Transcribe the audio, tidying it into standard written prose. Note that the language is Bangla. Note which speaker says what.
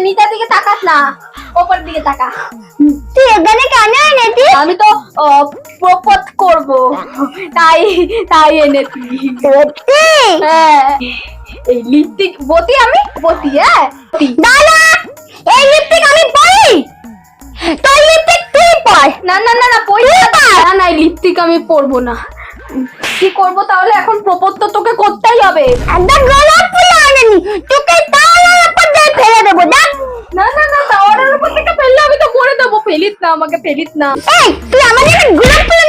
Speaker 1: নিচের দিকে তাকাস না, ওপর দিকে তাকা।
Speaker 2: তুই এখানে কেন এনেছি?
Speaker 1: আমি তো প্রপোজ করব, তাই তাই এনেছি।
Speaker 2: সত্যি?
Speaker 1: হ্যাঁ, এই লিপস্টিক বতি, আমি বতি। হ্যাঁ
Speaker 2: দাদা, এই লিপস্টিক আমি পরি? তোর লিপস্টিক তুই পর।
Speaker 1: না না না না, না না, এই লিপস্টিক আমি পরবো না। কি করবো তাহলে? এখন প্রপোজ তো তোকে করতেই হবে।
Speaker 2: একটা গোলাপ ফুল আনেনি, তোকে তাওয়ার উপর দিয়ে ফেলে দেবো। দেখ,
Speaker 1: না না না, টাওয়ারের উপর থেকে ফেললে আমি তো মরে দেবো। ফেলিস না আমাকে, ফেলিস না।
Speaker 2: এই তুই আমাদের গোলাপ ফুল